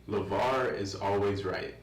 LeVar is always right.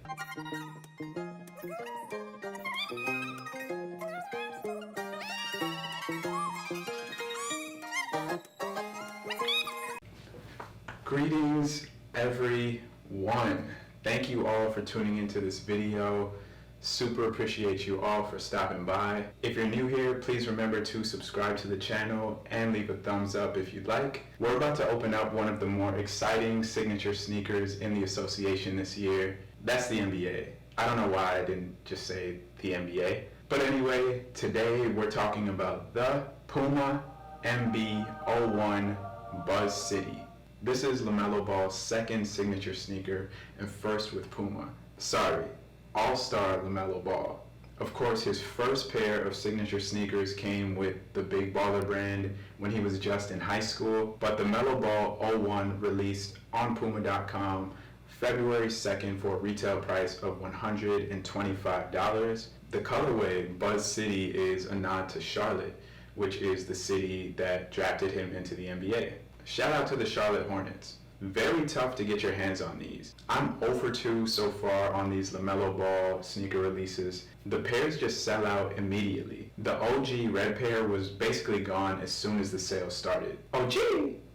Greetings, everyone. Thank you all for tuning into this video. Super appreciate you all for stopping by. If you're new here, please remember to subscribe to the channel and leave a thumbs up if you'd like. We're about to open up one of the more exciting signature sneakers in the association this year. That's the NBA. I don't know why I didn't just say the NBA. But anyway, today we're talking about the PUMA MB.01 Buzz City. This is Lamelo Ball's second signature sneaker and first with PUMA. Sorry, All-Star Lamelo Ball. Of course, his first pair of signature sneakers came with the Big Baller brand when he was just in high school, but the Melo Ball 01 released on PUMA.com February 2nd for a retail price of $125. The colorway Buzz City is a nod to Charlotte, which is the city that drafted him into the NBA. Shout out to the Charlotte Hornets. Very tough to get your hands on these. I'm 0 for 2 so far on these Lamelo Ball sneaker releases. The pairs just sell out immediately. The OG red pair was basically gone as soon as the sale started. OG!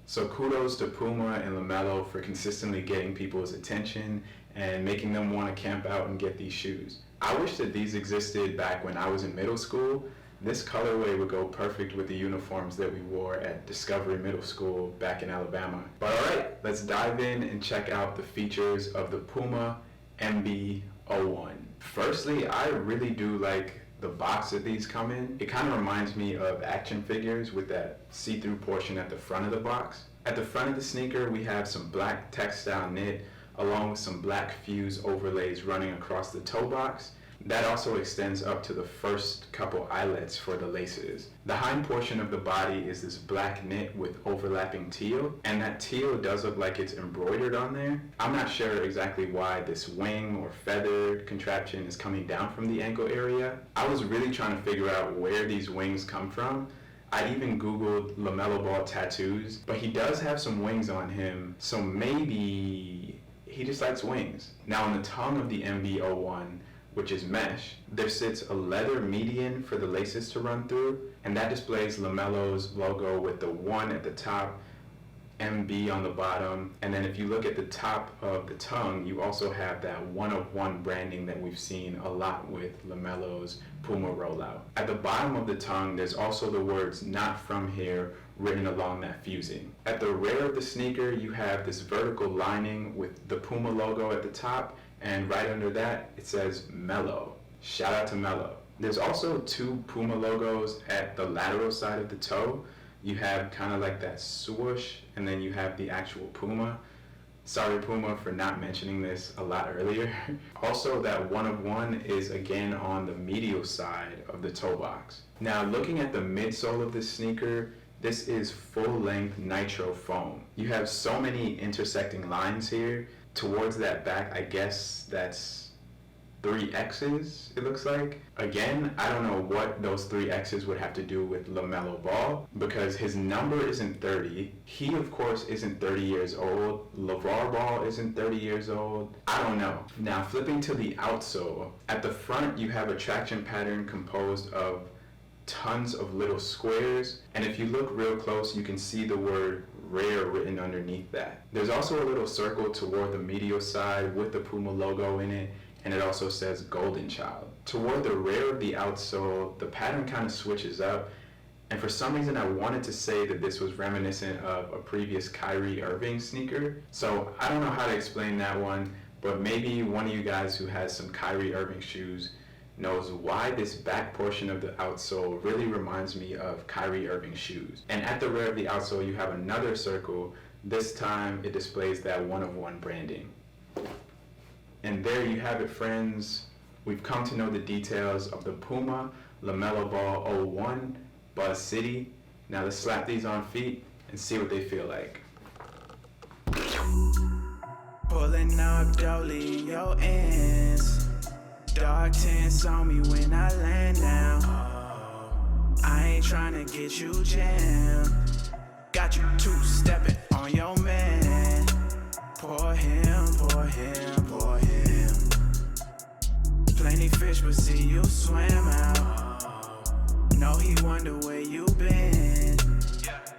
So kudos to PUMA and Lamelo for consistently getting people's attention and making them want to camp out and get these shoes. I wish that these existed back when I was in middle school. This colorway would go perfect with the uniforms that we wore at Discovery Middle School back in Alabama. But alright, let's dive in and check out the features of the PUMA MB.01. Firstly, I really do like the box that these come in. It kind of reminds me of action figures with that see-through portion at the front of the box. At the front of the sneaker, we have some black textile knit along with some black fuse overlays running across the toe box. That also extends up to the first couple eyelets for the laces. The hind portion of the body is this black knit with overlapping teal, and that teal does look like it's embroidered on there. I'm not sure exactly why this wing or feather contraption is coming down from the ankle area. I was really trying to figure out where these wings come from. I even googled Lamelo Ball tattoos, but he does have some wings on him, so maybe he just likes wings. Now on the tongue of the MB.01, which is mesh, there sits a leather median for the laces to run through, and that displays Lamelo's logo with the 1 at the top, MB on the bottom, and then if you look at the top of the tongue, you also have that 1 of 1 branding that we've seen a lot with Lamelo's PUMA rollout. At the bottom of the tongue, there's also the words "not from here" written along that fusing. At the rear of the sneaker, you have this vertical lining with the PUMA logo at the top, and right under that, it says Melo. Shout out to Melo. There's also 2 PUMA logos at the lateral side of the toe. You have kind of like that swoosh, and then you have the actual PUMA. Sorry PUMA for not mentioning this a lot earlier. Also, that 1 of 1 is again on the medial side of the toe box. Now looking at the midsole of this sneaker, this is full-length nitro foam. You have so many intersecting lines here. Towards that back, I guess that's 3 X's, it looks like. Again, I don't know what those 3 X's would have to do with Lamelo Ball, because his number isn't 30. He, of course, isn't 30 years old. LeVar Ball isn't 30 years old. I don't know. Now, flipping to the outsole, at the front, you have a traction pattern composed of tons of little squares, and if you look real close, you can see the word rare written underneath that. There's also a little circle toward the medial side with the PUMA logo in it, and it also says Golden Child. Toward the rear of the outsole, the pattern kind of switches up, and for some reason I wanted to say that this was reminiscent of a previous Kyrie Irving sneaker. So I don't know how to explain that one, but maybe one of you guys who has some Kyrie Irving shoes knows why this back portion of the outsole really reminds me of Kyrie Irving shoes. And at the rear of the outsole, you have another circle. This time it displays that 1 of 1 branding. And there you have it, friends. We've come to know the details of the PUMA Lamelo Ball 01 Buzz City. Now let's slap these on feet and see what they feel like. Pulling up dolly in your ends. Dark tints on me when I land down. I ain't tryna get you jammed. Got you 2-stepping on your man. Pour him swam out. No, he wonder where you been.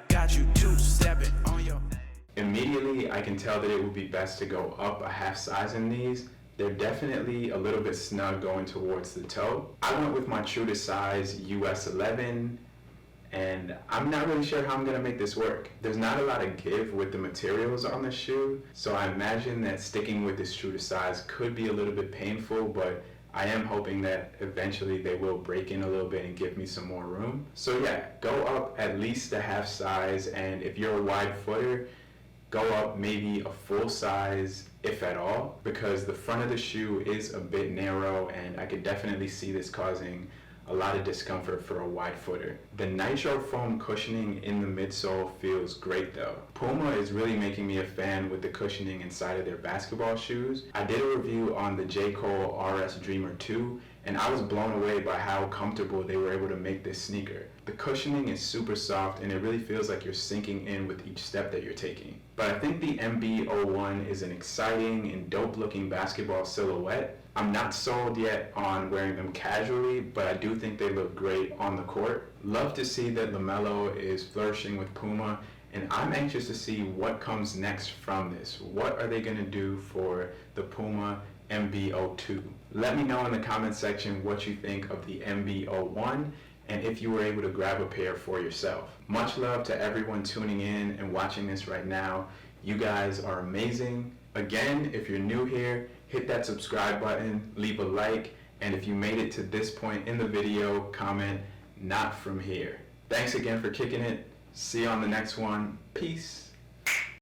Got you two-stepping on your... Immediately, I can tell that it would be best to go up a half size in these. They're definitely a little bit snug going towards the toe. I went with my true to size US 11, and I'm not really sure how I'm gonna make this work. There's not a lot of give with the materials on the shoe, so I imagine that sticking with this true to size could be a little bit painful, but I am hoping that eventually they will break in a little bit and give me some more room. So yeah, go up at least a half size, and if you're a wide footer, go up maybe a full size, if at all, because the front of the shoe is a bit narrow, and I could definitely see this causing a lot of discomfort for a wide footer. The nitro foam cushioning in the midsole feels great though. Puma is really making me a fan with the cushioning inside of their basketball shoes. I did a review on the J. Cole RS Dreamer 2, and I was blown away by how comfortable they were able to make this sneaker. The cushioning is super soft, and it really feels like you're sinking in with each step that you're taking. But I think the MB.01 is an exciting and dope looking basketball silhouette. I'm not sold yet on wearing them casually, but I do think they look great on the court. Love to see that Lamelo is flourishing with Puma, and I'm anxious to see what comes next from this. What are they going to do for the Puma MB.02? Let me know in the comment section what you think of the MB.01 and if you were able to grab a pair for yourself. Much love to everyone tuning in and watching this right now. You guys are amazing. Again, if you're new here, hit that subscribe button, leave a like, and if you made it to this point in the video, comment "not from here." Thanks again for kicking it. See you on the next one. Peace.